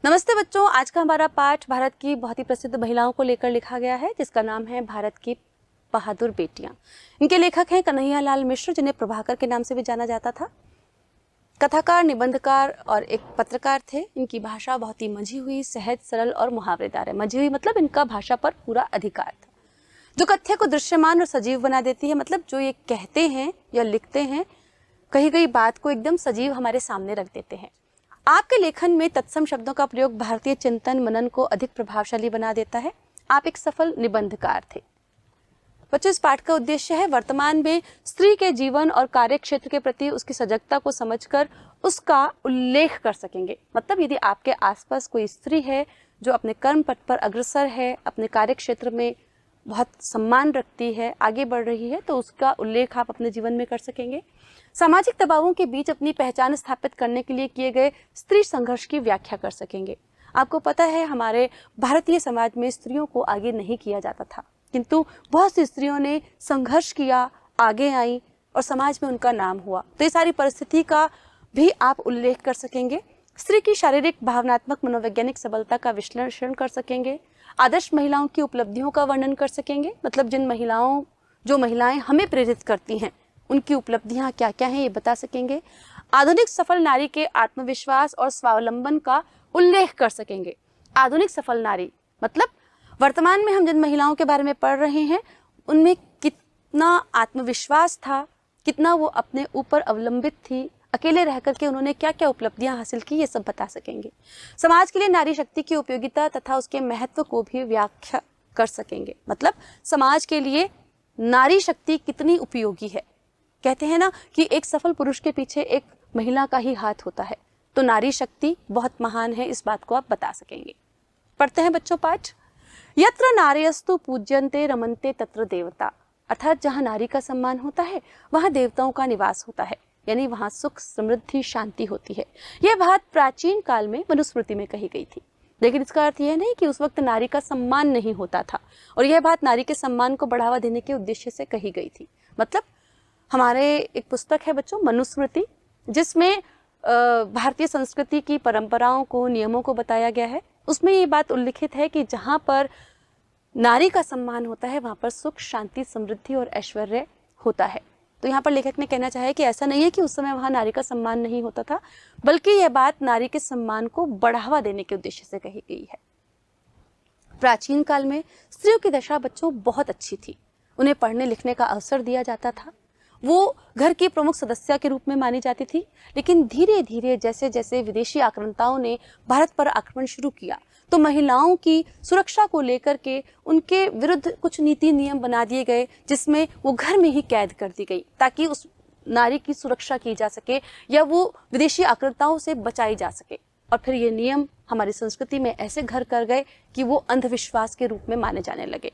नमस्ते बच्चों, आज का हमारा पाठ भारत की बहुत ही प्रसिद्ध महिलाओं को लेकर लिखा गया है, जिसका नाम है भारत की बहादुर बेटियां। इनके लेखक हैं कन्हैयालाल मिश्र, जिन्हें प्रभाकर के नाम से भी जाना जाता था। कथाकार, निबंधकार और एक पत्रकार थे। इनकी भाषा बहुत ही मंझी हुई, सहज, सरल और मुहावरेदार है। मंझी हुई मतलब इनका भाषा पर पूरा अधिकार था, जो कथ्य को दृश्यमान और सजीव बना देती है। मतलब जो ये कहते हैं या लिखते हैं, कही गई बात को एकदम सजीव हमारे सामने रख देते हैं। आपके लेखन में तत्सम शब्दों का प्रयोग भारतीय चिंतन मनन को अधिक प्रभावशाली बना देता है। आप एक सफल निबंधकार थे। बच्चों, इस पाठ का उद्देश्य है वर्तमान में स्त्री के जीवन और कार्य क्षेत्र के प्रति उसकी सजगता को समझकर उसका उल्लेख कर सकेंगे। मतलब यदि आपके आसपास कोई स्त्री है जो अपने कर्म पथ पर अग्रसर है, अपने कार्य क्षेत्र में बहुत सम्मान रखती है, आगे बढ़ रही है, तो उसका उल्लेख आप अपने जीवन में कर सकेंगे। सामाजिक दबावों के बीच अपनी पहचान स्थापित करने के लिए किए गए स्त्री संघर्ष की व्याख्या कर सकेंगे। आपको पता है, हमारे भारतीय समाज में स्त्रियों को आगे नहीं किया जाता था, किंतु बहुत सी स्त्रियों ने संघर्ष किया, आगे आई और समाज में उनका नाम हुआ। तो ये सारी परिस्थिति का भी आप उल्लेख कर सकेंगे। स्त्री की शारीरिक, भावनात्मक, मनोवैज्ञानिक सबलता का विश्लेषण कर सकेंगे। आदर्श महिलाओं की उपलब्धियों का वर्णन कर सकेंगे। मतलब जो महिलाएं हमें प्रेरित करती हैं, उनकी उपलब्धियां क्या क्या हैं, ये बता सकेंगे। आधुनिक सफल नारी के आत्मविश्वास और स्वावलंबन का उल्लेख कर सकेंगे। आधुनिक सफल नारी मतलब वर्तमान में हम जिन महिलाओं के बारे में पढ़ रहे हैं, उनमें कितना आत्मविश्वास था, कितना वो अपने ऊपर अवलंबित थी, अकेले रह करके उन्होंने क्या क्या उपलब्धियां हासिल की, ये सब बता सकेंगे। समाज के लिए नारी शक्ति की उपयोगिता तथा उसके महत्व को भी व्याख्या कर सकेंगे। मतलब समाज के लिए नारी शक्ति कितनी उपयोगी है। कहते हैं ना कि एक सफल पुरुष के पीछे एक महिला का ही हाथ होता है, तो नारी शक्ति बहुत महान है, इस बात को आप बता सकेंगे। पढ़ते हैं बच्चों पाठ। यत्र नार्यस्तु पूज्यन्ते रमन्ते तत्र देवता। अर्थात जहाँ नारी का सम्मान होता है, वहाँ देवताओं का निवास होता है, यानी वहाँ सुख, समृद्धि, शांति होती है। यह बात प्राचीन काल में मनुस्मृति में कही गई थी। लेकिन इसका अर्थ यह नहीं कि उस वक्त नारी का सम्मान नहीं होता था, और यह बात नारी के सम्मान को बढ़ावा देने के उद्देश्य से कही गई थी। मतलब हमारे एक पुस्तक है बच्चों, मनुस्मृति, जिसमें भारतीय संस्कृति की परंपराओं को, नियमों को बताया गया है। उसमें ये बात उल्लिखित है कि जहाँ पर नारी का सम्मान होता है, वहाँ पर सुख, शांति, समृद्धि और ऐश्वर्य होता है। तो यहाँ पर लेखक ने कहना चाहा है कि ऐसा नहीं है कि उस समय वहाँ नारी का सम्मान नहीं होता था, बल्कि यह बात नारी के सम्मान को बढ़ावा देने के उद्देश्य से कही गई है। प्राचीन काल में स्त्रियों की दशा बच्चों बहुत अच्छी थी। उन्हें पढ़ने लिखने का अवसर दिया जाता था। वो घर की प्रमुख सदस्य के रूप में मानी जाती थी। लेकिन धीरे धीरे जैसे जैसे विदेशी आक्रांताओं ने भारत पर आक्रमण शुरू किया, तो महिलाओं की सुरक्षा को लेकर के उनके विरुद्ध कुछ नीति नियम बना दिए गए, जिसमें वो घर में ही कैद कर दी गई, ताकि उस नारी की सुरक्षा की जा सके या वो विदेशी आक्रांताओं से बचाई जा सके। और फिर ये नियम हमारी संस्कृति में ऐसे घर कर गए कि वो अंधविश्वास के रूप में माने जाने लगे।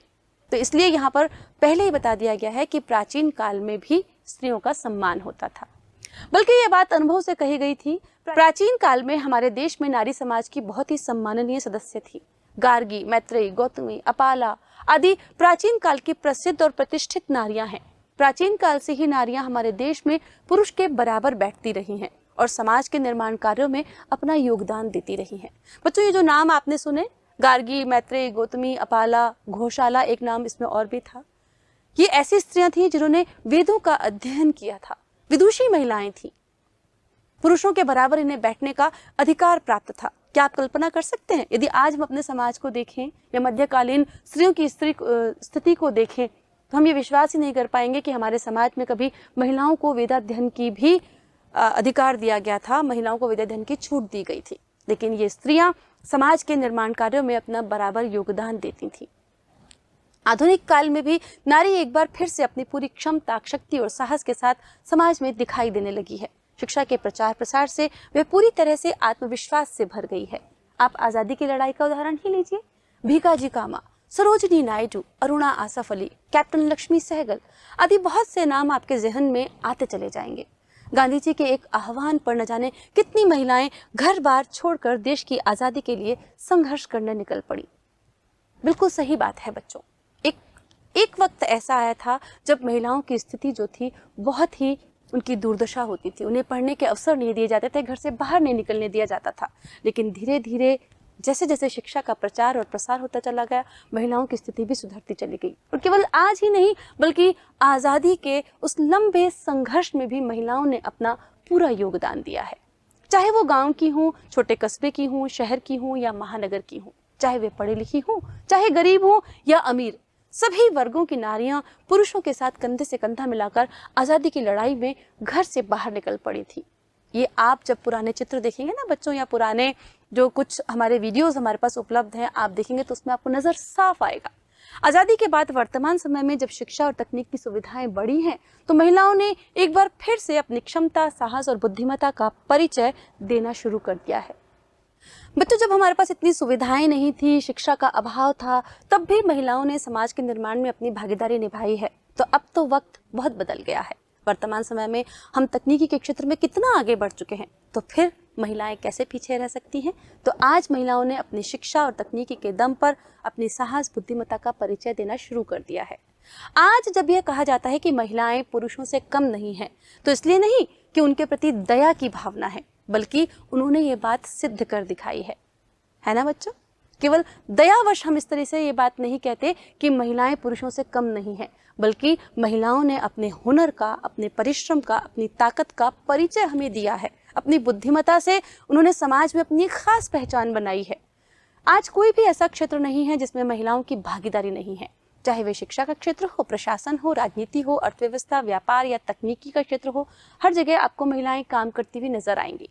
तो इसलिए यहाँ पर पहले ही बता दिया गया है कि प्राचीन काल में भी स्त्रियों का सम्मान होता था, बल्कि यह बात अनुभव से कही गई थी। प्राचीन काल में हमारे देश में नारी समाज की बहुत ही सम्माननीय सदस्य थी। गार्गी, मैत्रेयी, गौतमी, अपाला आदि प्राचीन काल की प्रसिद्ध और प्रतिष्ठित नारियां हैं। प्राचीन काल से ही नारियां हमारे देश में पुरुष के बराबर बैठती रही हैं और समाज के निर्माण कार्यों में अपना योगदान देती रही हैं। बच्चों, ये जो नाम आपने सुने, गार्गी, मैत्रेयी, गौतमी, अपाला, घोषाला, एक नाम इसमें और भी था, ये ऐसी स्त्रियां थीं जिन्होंने वेदों का अध्ययन किया था। विदुषी महिलाएं थीं। पुरुषों के बराबर इन्हें बैठने का अधिकार प्राप्त था। क्या आप कल्पना कर सकते हैं, यदि आज हम अपने समाज को देखें या मध्यकालीन स्त्रियों की स्थिति को देखें, तो हम ये विश्वास ही नहीं कर पाएंगे कि हमारे समाज में कभी महिलाओं को वेदाध्ययन की भी अधिकार दिया गया था, महिलाओं को वेदाध्ययन की छूट दी गई थी। लेकिन ये स्त्रियां समाज के निर्माण कार्यों में अपना बराबर योगदान देती थी। आधुनिक काल में भी नारी एक बार फिर से अपनी पूरी क्षमता, शक्ति और साहस के साथ समाज में दिखाई देने लगी है। शिक्षा के प्रचार प्रसार से वह पूरी तरह से आत्मविश्वास से भर गई है। आप आजादी की लड़ाई का उदाहरण ही लीजिए। भीकाजी कामा, सरोजिनी नायडू, अरुणा आसफ अली, कैप्टन लक्ष्मी सहगल आदि बहुत से नाम आपके जहन में आते चले जाएंगे। गांधी जी के एक आह्वान पर न जाने कितनी महिलाएं घर बार छोड़कर देश की आजादी के लिए संघर्ष करने निकल पड़ी। बिल्कुल सही बात है बच्चों। एक वक्त ऐसा आया था जब महिलाओं की स्थिति जो थी बहुत ही उनकी दुर्दशा होती थी। उन्हें पढ़ने के अवसर नहीं दिए जाते थे, घर से बाहर नहीं निकलने दिया जाता था। लेकिन धीरे धीरे जैसे जैसे शिक्षा का प्रचार और प्रसार होता चला गया, महिलाओं की स्थिति भी सुधरती चली गई। और केवल आज ही नहीं, बल्कि आज़ादी के उस लंबे संघर्ष में भी महिलाओं ने अपना पूरा योगदान दिया है। चाहे वो गांव की हों, छोटे कस्बे की हों, शहर की हों या महानगर की हों, चाहे वे पढ़ी लिखी हों, चाहे गरीब हों या अमीर, सभी वर्गों की नारियां पुरुषों के साथ कंधे से कंधा मिलाकर आज़ादी की लड़ाई में घर से बाहर निकल पड़ी थी। ये आप जब पुराने चित्र देखेंगे ना बच्चों, या पुराने जो कुछ हमारे वीडियोस हमारे पास उपलब्ध हैं, आप देखेंगे तो उसमें आपको नजर साफ आएगा। आज़ादी के बाद वर्तमान समय में जब शिक्षा और तकनीक की सुविधाएं बढ़ी हैं, तो महिलाओं ने एक बार फिर से अपनी क्षमता, साहस और बुद्धिमत्ता का परिचय देना शुरू कर दिया है। बच्चों, जब हमारे पास इतनी सुविधाएं नहीं थी, शिक्षा का अभाव था, तब भी महिलाओं ने समाज के निर्माण में अपनी भागीदारी निभाई है। तो अब तो वक्त बहुत बदल गया है। वर्तमान समय में हम तकनीकी के क्षेत्र में कितना आगे बढ़ चुके हैं, तो फिर महिलाएं कैसे पीछे रह सकती हैं? तो आज महिलाओं ने अपनी शिक्षा और तकनीकी के दम पर अपनी साहस, बुद्धिमत्ता का परिचय देना शुरू कर दिया है। आज जब यह कहा जाता है कि महिलाएं पुरुषों से कम नहीं हैं, तो इसलिए नहीं कि उनके प्रति दया की भावना है, बल्कि उन्होंने ये बात सिद्ध कर दिखाई है ना बच्चों? केवल दयावश हम इस तरह से ये बात नहीं कहते कि महिलाएं पुरुषों से कम नहीं हैं, बल्कि महिलाओं ने अपने हुनर का, अपने परिश्रम का, अपनी ताकत का परिचय हमें दिया है। अपनी बुद्धिमत्ता से उन्होंने समाज में अपनी खास पहचान बनाई है। आज कोई भी ऐसा क्षेत्र नहीं है जिसमें महिलाओं की भागीदारी नहीं है, चाहे वे शिक्षा का क्षेत्र हो, प्रशासन हो, राजनीति हो, अर्थव्यवस्था, व्यापार या तकनीकी का क्षेत्र हो। हर जगह आपको महिलाएं काम करती हुई नजर आएंगी।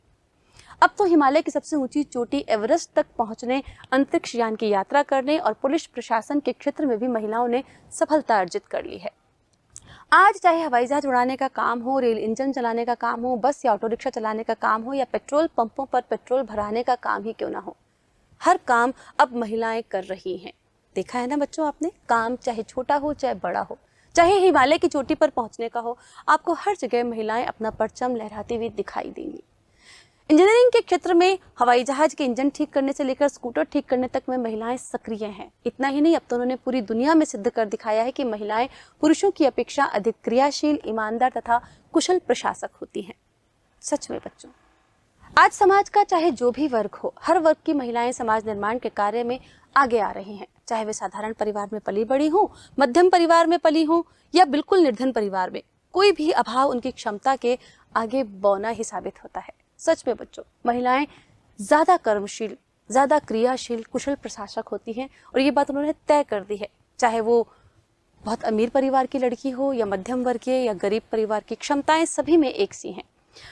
अब तो हिमालय की सबसे ऊंची चोटी एवरेस्ट तक पहुंचने, अंतरिक्ष यान की यात्रा करने और पुलिस प्रशासन के क्षेत्र में भी महिलाओं ने सफलता अर्जित कर ली है। आज चाहे हवाई जहाज उड़ाने का काम हो, रेल इंजन चलाने का काम हो, बस या ऑटो रिक्शा चलाने का काम हो, या पेट्रोल पंपों पर पेट्रोल भराने का काम ही क्यों ना हो, हर काम अब महिलाएं कर रही हैं। देखा है ना बच्चों आपने? काम चाहे छोटा हो चाहे बड़ा हो, चाहे हिमालय की चोटी पर पहुंचने का हो, आपको हर जगह महिलाएं अपना परचम लहराती हुई दिखाई देंगी। इंजीनियरिंग के क्षेत्र में हवाई जहाज के इंजन ठीक करने से लेकर स्कूटर ठीक करने तक में महिलाएं सक्रिय हैं। इतना ही नहीं, अब तो उन्होंने पूरी दुनिया में सिद्ध कर दिखाया है कि महिलाएं पुरुषों की अपेक्षा अधिक क्रियाशील, ईमानदार तथा कुशल प्रशासक होती हैं। सच में बच्चों, आज समाज का चाहे जो भी वर्ग हो, हर वर्ग की महिलाएं समाज निर्माण के कार्य में आगे आ रही हैं। चाहे वे साधारण परिवार में पली बड़ी हों, मध्यम परिवार में पली हों या बिल्कुल निर्धन परिवार में, कोई भी अभाव उनकी क्षमता के आगे बौना ही साबित होता है। सच में बच्चों, महिलाएं ज्यादा कर्मशील, ज्यादा क्रियाशील, कुशल प्रशासक होती हैं, और ये बात उन्होंने तय कर दी है। चाहे वो बहुत अमीर परिवार की लड़की हो या मध्यम वर्गीय या गरीब परिवार की, क्षमताएं सभी में एक सी हैं।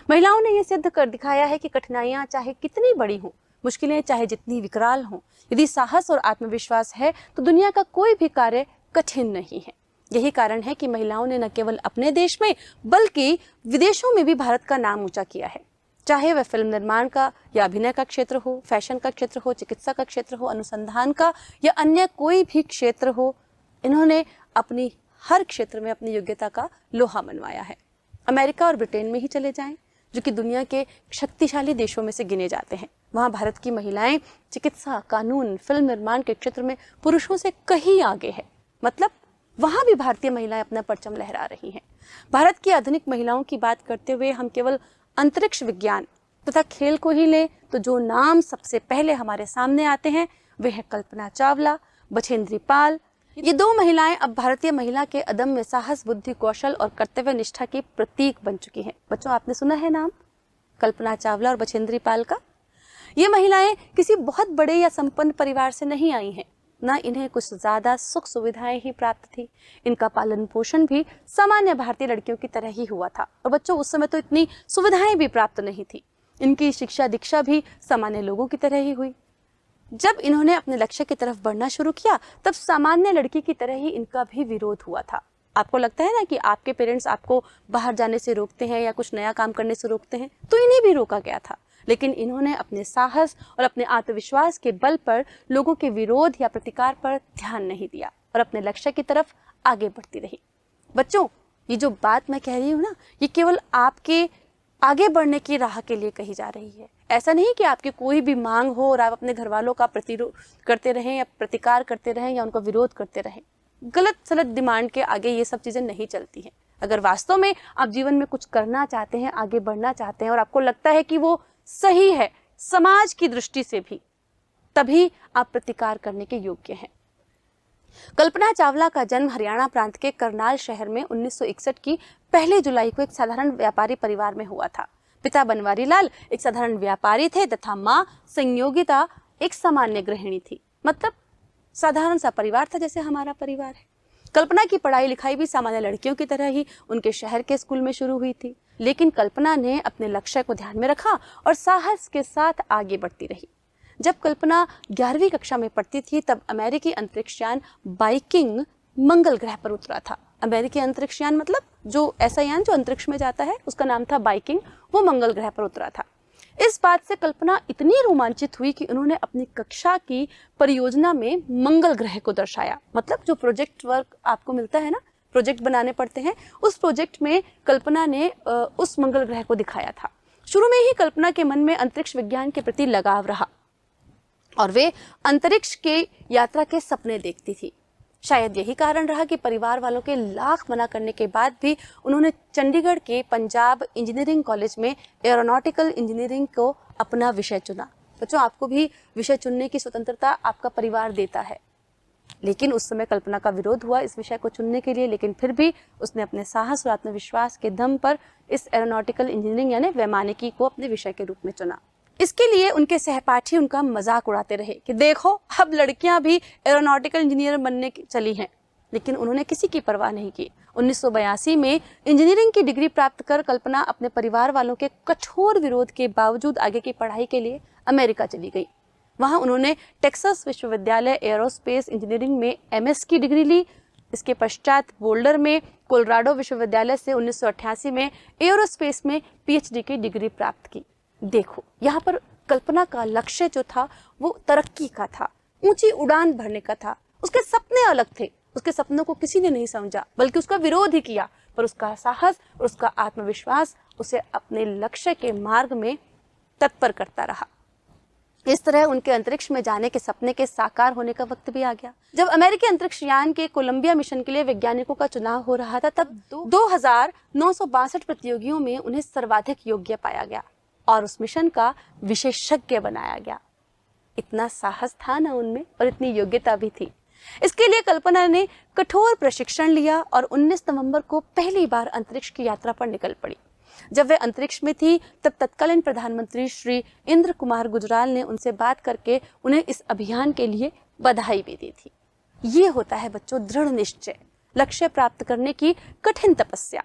महिलाओं ने यह सिद्ध कर दिखाया है कि कठिनाइयां चाहे कितनी बड़ी हों, मुश्किलें चाहे जितनी विकराल हों, यदि साहस और आत्मविश्वास है तो दुनिया का कोई भी कार्य कठिन नहीं है। यही कारण है कि महिलाओं ने न केवल अपने देश में बल्कि विदेशों में भी भारत का नाम ऊंचा किया है। चाहे वह फिल्म निर्माण का या अभिनय का क्षेत्र हो, फैशन का क्षेत्र हो, चिकित्सा का क्षेत्र हो, अनुसंधान का या अन्य कोई भी क्षेत्र हो, इन्होंने अपनी हर क्षेत्र में अपनी योग्यता का लोहा मनवाया है। अमेरिका और ब्रिटेन में ही चले जाएं, जो कि दुनिया के शक्तिशाली देशों में से गिने जाते हैं, वहाँ भारत की महिलाएं चिकित्सा, कानून, फिल्म निर्माण के क्षेत्र में पुरुषों से कहीं आगे है। मतलब वहाँ भी भारतीय महिलाएं अपना परचम लहरा रही हैं। भारत की आधुनिक महिलाओं की बात करते हुए हम केवल अंतरिक्ष विज्ञान तथा खेल को ही लें तो जो नाम सबसे पहले हमारे सामने आते हैं वे हैं कल्पना चावला, बछेंद्री पाल। ये दो महिलाएं अब भारतीय महिला के अदम्य साहस, बुद्धि, कौशल और कर्तव्य निष्ठा की प्रतीक बन चुकी हैं। बच्चों, आपने सुना है नाम कल्पना चावला और बछेंद्री पाल का? ये महिलाएं किसी बहुत बड़े या संपन्न परिवार से नहीं आई हैं, ना इन्हें कुछ ज्यादा सुख सुविधाएं ही प्राप्त थी। इनका पालन पोषण भी सामान्य भारतीय लड़कियों की तरह ही हुआ था। और बच्चों, उस समय तो इतनी सुविधाएं भी प्राप्त नहीं थी। इनकी शिक्षा दीक्षा भी सामान्य लोगों की तरह ही हुई। जब इन्होंने अपने लक्ष्य की तरफ बढ़ना शुरू किया, तब सामान्य लड़की की तरह ही इनका भी विरोध हुआ था। आपको लगता है ना कि आपके पेरेंट्स आपको बाहर जाने से रोकते हैं या कुछ नया काम करने से रोकते हैं, तो इन्हें भी रोका गया था। लेकिन इन्होंने अपने साहस और अपने आत्मविश्वास के बल पर लोगों के विरोध या प्रतिकार पर ध्यान नहीं दिया और अपने लक्ष्य की तरफ आगे बढ़ती रही। बच्चों, ये जो बात मैं कह रही हूँ ना, ये केवल आपके आगे बढ़ने की राह के लिए कही जा रही है। ऐसा नहीं कि आपकी कोई भी मांग हो और आप अपने घर वालों का प्रतिरोध करते रहें या प्रतिकार करते रहें या उनका विरोध करते रहें। गलत सलत डिमांड के आगे ये सब चीजें नहीं चलती हैं। अगर वास्तव में आप जीवन में कुछ करना चाहते हैं, आगे बढ़ना चाहते हैं और आपको लगता है कि वो सही है समाज की दृष्टि से भी, तभी आप प्रतिकार करने के योग्य हैं। कल्पना चावला का जन्म हरियाणा प्रांत के करनाल शहर में 1961 की 1 जुलाई को एक साधारण व्यापारी परिवार में हुआ था। पिता बनवारी लाल एक साधारण व्यापारी थे तथा मां संयोगिता एक सामान्य गृहिणी थी। मतलब साधारण सा परिवार था, जैसे हमारा परिवार है। कल्पना की पढ़ाई लिखाई भी सामान्य लड़कियों की तरह ही उनके शहर के स्कूल में शुरू हुई थी, लेकिन कल्पना ने अपने लक्ष्य को ध्यान में रखा और साहस के साथ आगे बढ़ती रही। जब कल्पना 11वीं कक्षा में पढ़ती थी तब अमेरिकी अंतरिक्षयान बाइकिंग मंगल ग्रह पर उतरा था। अमेरिकी अंतरिक्षयान मतलब जो ऐसा यान जो अंतरिक्ष में जाता है, उसका नाम था बाइकिंग, वो मंगल ग्रह पर उतरा था। इस बात से कल्पना इतनी रोमांचित हुई कि उन्होंने अपनी कक्षा की परियोजना में मंगल ग्रह को दर्शाया। मतलब जो प्रोजेक्ट वर्क आपको मिलता है ना, प्रोजेक्ट बनाने पड़ते हैं, उस प्रोजेक्ट में कल्पना ने उस मंगल ग्रह को दिखाया था। शुरू में ही कल्पना के मन में अंतरिक्ष विज्ञान के प्रति लगाव रहा और वे अंतरिक्ष के यात्रा के सपने देखती थी। शायद यही कारण रहा कि परिवार वालों के लाख मना करने के बाद भी उन्होंने चंडीगढ़ के पंजाब इंजीनियरिंग कॉलेज में एरोनॉटिकल इंजीनियरिंग को अपना विषय चुना। बच्चों, आपको भी विषय चुनने की स्वतंत्रता आपका परिवार देता है, लेकिन उस समय कल्पना का विरोध हुआ इस विषय को चुनने के लिए, लेकिन फिर भी उसने अपने साहस और आत्मविश्वास के दम पर इस एरोनॉटिकल इंजीनियरिंग यानी वैमानिकी को अपने विषय के रूप में चुना। इसके लिए उनके सहपाठी उनका मजाक उड़ाते रहे कि देखो अब लड़कियां भी एरोनॉटिकल इंजीनियर बनने चली हैं, लेकिन उन्होंने किसी की परवाह नहीं की। 1982 में इंजीनियरिंग की डिग्री प्राप्त कर कल्पना अपने परिवार वालों के कठोर विरोध के बावजूद आगे की पढ़ाई के लिए अमेरिका चली गई। वहां उन्होंने टेक्सास विश्वविद्यालय एरोस्पेस इंजीनियरिंग में MS की डिग्री ली। इसके पश्चात बोल्डर में कोलोराडो विश्वविद्यालय से 1988 में एरोस्पेस में PhD की डिग्री प्राप्त की। देखो, यहाँ पर कल्पना का लक्ष्य जो था वो तरक्की का था, ऊंची उड़ान भरने का था। उसके सपने अलग थे, उसके सपनों को किसी ने नहीं समझा, बल्कि उसका विरोध ही किया, पर उसका साहस और उसका आत्मविश्वास उसे अपने लक्ष्य के मार्ग में तत्पर करता रहा। इस तरह उनके अंतरिक्ष में जाने के सपने के साकार होने का वक्त भी आ गया। जब अमेरिकी अंतरिक्ष यान के कोलंबिया मिशन के लिए वैज्ञानिकों का चुनाव हो रहा था, तब 2962 प्रतियोगियों में उन्हें सर्वाधिक योग्य पाया गया और उस मिशन का विशेषज्ञ बनाया गया। इतना साहस था ना उनमें और इतनी योग्यता भी थी। इसके लिए कल्पना ने कठोर प्रशिक्षण लिया और 19 नवंबर को पहली बार अंतरिक्ष की यात्रा पर निकल पड़ी। जब वे अंतरिक्ष में थी तब तत्कालीन प्रधानमंत्री श्री इंद्र कुमार गुजराल ने उनसे बात करके उन्हें इस अभियान के लिए बधाई भी दी थी। ये होता है बच्चों दृढ़ निश्चय, लक्ष्य प्राप्त करने की कठिन तपस्या।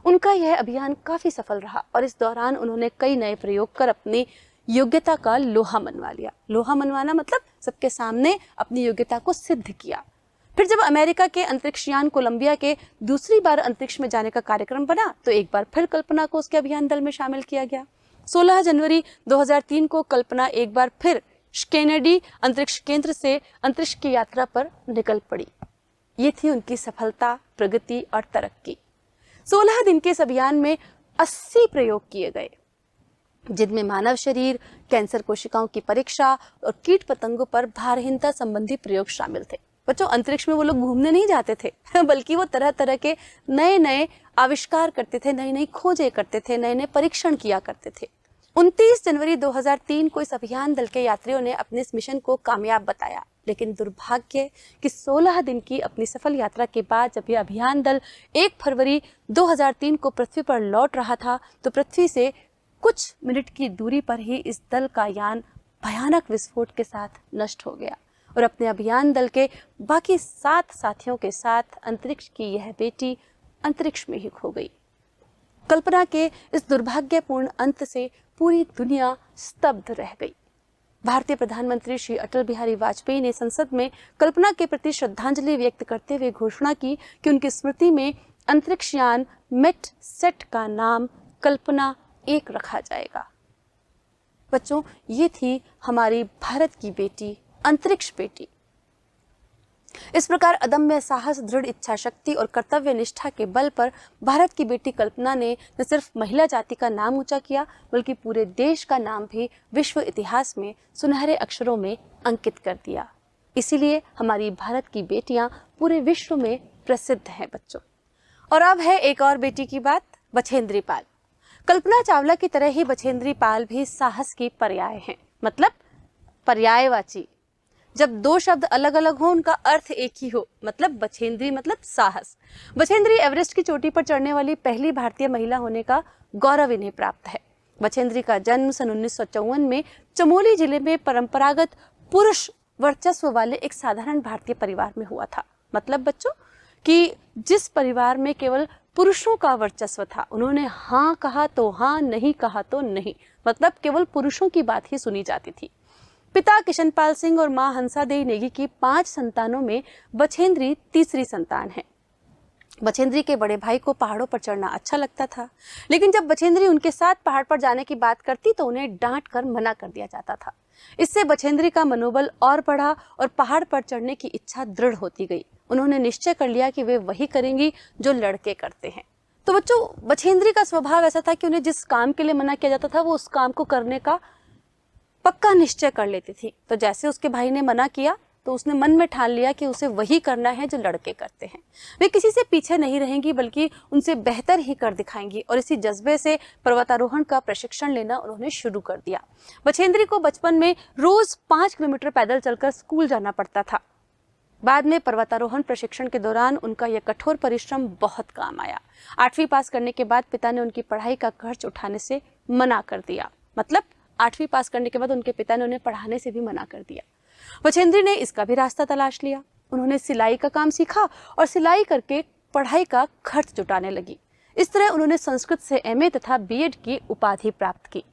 उनका यह अभियान काफी सफल रहा और इस दौरान उन्होंने कई नए प्रयोग कर अपनी योग्यता का लोहा मनवा लिया। लोहा मनवाना मतलब सबके सामने अपनी योग्यता को सिद्ध किया। फिर जब अमेरिका के अंतरिक्षयान कोलंबिया के दूसरी बार अंतरिक्ष में जाने का कार्यक्रम बना तो एक बार फिर कल्पना को उसके अभियान दल में शामिल किया गया। 16 जनवरी 2003 को कल्पना एक बार फिर केनेडी अंतरिक्ष केंद्र से अंतरिक्ष की यात्रा पर निकल पड़ी। ये थी उनकी सफलता, प्रगति और तरक्की। 16 दिन के इस अभियान में 80 प्रयोग किए गए, जिनमें मानव शरीर, कैंसर कोशिकाओं की परीक्षा और कीट पतंगों पर भारहीनता संबंधी प्रयोग शामिल थे। बच्चों, अंतरिक्ष में वो लोग घूमने नहीं जाते थे बल्कि वो तरह तरह के नए नए आविष्कार करते थे, नई नई खोजें करते थे, नए नए परीक्षण किया करते थे। 29 जनवरी 2003 को इस अभियान दल के यात्रियों ने अपने इस मिशन को कामयाब बताया, लेकिन दुर्भाग्य कि 16 दिन की अपनी सफल यात्रा के बाद जब यह अभियान दल 1 फरवरी 2003 को पृथ्वी पर लौट रहा था तो पृथ्वी से कुछ मिनट की दूरी पर ही इस दल का यान भयानक विस्फोट के साथ नष्ट हो गया और अपने अभियान दल के बाकी 7 साथियों के साथ अंतरिक्ष की यह बेटी अंतरिक्ष में ही खो गई। कल्पना के इस दुर्भाग्यपूर्ण अंत से पूरी दुनिया स्तब्ध रह गई। भारतीय प्रधानमंत्री श्री अटल बिहारी वाजपेयी ने संसद में कल्पना के प्रति श्रद्धांजलि व्यक्त करते हुए घोषणा की कि उनकी स्मृति में अंतरिक्षयान MET-SET का नाम कल्पना 1 रखा जाएगा। बच्चों, ये थी हमारी भारत की बेटी, अंतरिक्ष बेटी। इस प्रकार अदम्य साहस, दृढ़ इच्छा शक्ति और कर्तव्य निष्ठा के बल पर भारत की बेटी कल्पना ने न सिर्फ महिला जाति का नाम ऊंचा किया बल्कि पूरे देश का नाम भी विश्व इतिहास में सुनहरे अक्षरों में अंकित कर दिया। इसीलिए हमारी भारत की बेटियां पूरे विश्व में प्रसिद्ध हैं बच्चों। और अब है एक और बेटी की बात, बछेंद्री पाल। कल्पना चावला की तरह ही बछेंद्री पाल भी साहस की पर्याय हैं। मतलब पर्यायवाची। जब दो शब्द अलग अलग हो उनका अर्थ एक ही हो, मतलब बछेंद्री मतलब साहस। बछेंद्री एवरेस्ट की चोटी पर चढ़ने वाली पहली भारतीय महिला होने का गौरव इन्हें प्राप्त है। बछेंद्री का जन्म सन 1954 में चमोली जिले में परंपरागत पुरुष वर्चस्व वाले एक साधारण भारतीय परिवार में हुआ था। मतलब बच्चों कि जिस परिवार में केवल पुरुषों का वर्चस्व था, उन्होंने हाँ कहा तो हाँ, नहीं कहा तो नहीं, मतलब केवल पुरुषों की बात ही सुनी जाती थी। पिता किशनपाल सिंह और मां हंसादेवी नेगी की 5 संतानों में बछेंद्री तीसरी संतान है। बछेंद्री के बड़े भाई को पहाड़ों पर चढ़ना अच्छा लगता था, लेकिन जब बछेंद्री उनके साथ पहाड़ पर जाने की बात करती तो उन्हें डांट कर मना कर दिया जाता था। इससे बछेंद्री का मनोबल और बढ़ा और पहाड़ पर चढ़ने की इच्छा दृढ़ होती गई। उन्होंने निश्चय कर लिया कि वे वही करेंगी जो लड़के करते हैं। तो बच्चों, बछेंद्री का स्वभाव ऐसा था कि उन्हें जिस काम के लिए मना किया जाता था वो उस काम को करने का पक्का निश्चय कर लेती थी। तो जैसे उसके भाई ने मना किया तो उसने मन में ठान लिया कि उसे वही करना है जो लड़के करते हैं। वे किसी से पीछे नहीं रहेंगी बल्कि उनसे बेहतर ही कर दिखाएंगी, और इसी जज्बे से पर्वतारोहण का प्रशिक्षण लेना उन्होंने शुरू कर दिया। बछेंद्री को बचपन में रोज 5 किलोमीटर पैदल चलकर स्कूल जाना पड़ता था। बाद में पर्वतारोहण प्रशिक्षण के दौरान उनका यह कठोर परिश्रम बहुत काम आया। 8वीं पास करने के बाद पिता ने उनकी पढ़ाई का खर्च उठाने से मना कर दिया। मतलब 8वीं पास करने के बाद उनके पिता ने उन्हें पढ़ाने से भी मना कर दिया। बछेंद्री ने इसका भी रास्ता तलाश लिया। उन्होंने सिलाई का काम सीखा और सिलाई करके पढ़ाई का खर्च जुटाने लगी। इस तरह उन्होंने संस्कृत से MA तथा BEd की उपाधि प्राप्त की।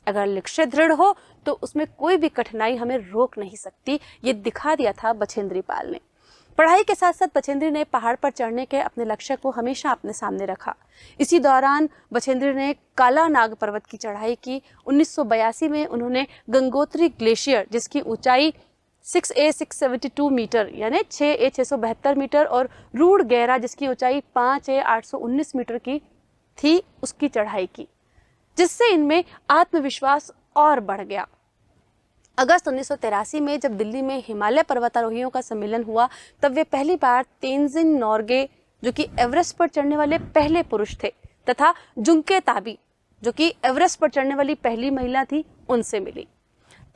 अगर लक्ष्य दृढ़ हो तो उसमें कोई भी कठिनाई हमें रोक नहीं सकती, ये दिखा दिया था बछेंद्री पाल ने। पढ़ाई के साथ साथ बछेंद्री ने पहाड़ पर चढ़ने के अपने लक्ष्य को हमेशा अपने सामने रखा। इसी दौरान बछेंद्री ने काला नाग पर्वत की चढ़ाई की। 1982 में उन्होंने गंगोत्री ग्लेशियर, जिसकी ऊंचाई 6A672 मीटर यानी 6A672 मीटर, और रूड़ गहरा, जिसकी ऊंचाई 5A819 मीटर की थी, उसकी चढ़ाई की, जिससे इनमें आत्मविश्वास और बढ़ गया। अगस्त 1983 में जब दिल्ली में हिमालय पर्वतारोहियों का सम्मेलन हुआ, तब वे पहली बार तेंजिंग नोर्गे, जो कि एवरेस्ट पर चढ़ने वाले पहले पुरुष थे, तथा जुंके ताबी, जो कि एवरेस्ट पर चढ़ने वाली पहली महिला थी, उनसे मिली।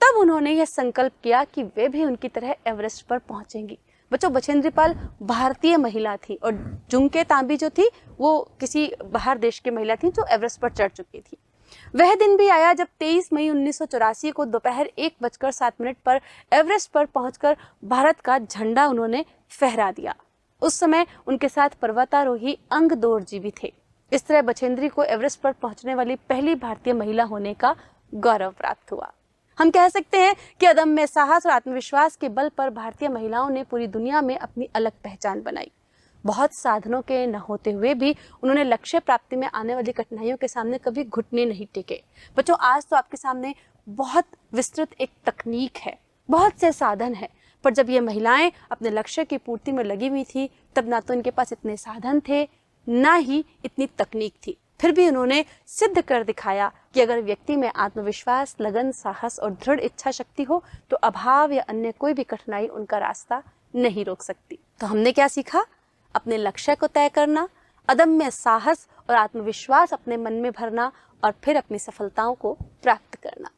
तब उन्होंने यह संकल्प किया कि वे भी उनकी तरह एवरेस्ट पर पहुंचेंगी। बच्चों, बछेंद्री पाल भारतीय महिला थी और जुंके तांबी जो थी वो किसी बाहर देश की महिला थी जो एवरेस्ट पर चढ़ चुकी थी। वह दिन भी आया जब 23 मई 1984 को दोपहर 1:07 पर एवरेस्ट पर पहुंचकर भारत का झंडा उन्होंने फहरा दिया। उस समय उनके साथ पर्वतारोही अंग दोरजी भी थे। इस तरह बछेंद्री को एवरेस्ट पर पहुंचने वाली पहली भारतीय महिला होने का गौरव प्राप्त हुआ। हम कह सकते हैं कि अदम्य साहस और आत्मविश्वास के बल पर भारतीय महिलाओं ने पूरी दुनिया में अपनी अलग पहचान बनाई। बहुत साधनों के न होते हुए भी उन्होंने लक्ष्य प्राप्ति में आने वाली कठिनाइयों के सामने कभी घुटने नहीं टेके। बच्चों, आज तो आपके सामने बहुत विस्तृत एक तकनीक है, बहुत से साधन है, पर जब ये महिलाएं अपने लक्ष्य की पूर्ति में लगी हुई थी तब ना तो इनके पास इतने साधन थे, ना ही इतनी तकनीक थी। फिर भी उन्होंने सिद्ध कर दिखाया कि अगर व्यक्ति में आत्मविश्वास, लगन, साहस और दृढ़ इच्छा शक्ति हो तो अभाव या अन्य कोई भी कठिनाई उनका रास्ता नहीं रोक सकती। तो हमने क्या सीखा? अपने लक्ष्य को तय करना, अदम्य साहस और आत्मविश्वास अपने मन में भरना और फिर अपनी सफलताओं को प्राप्त करना।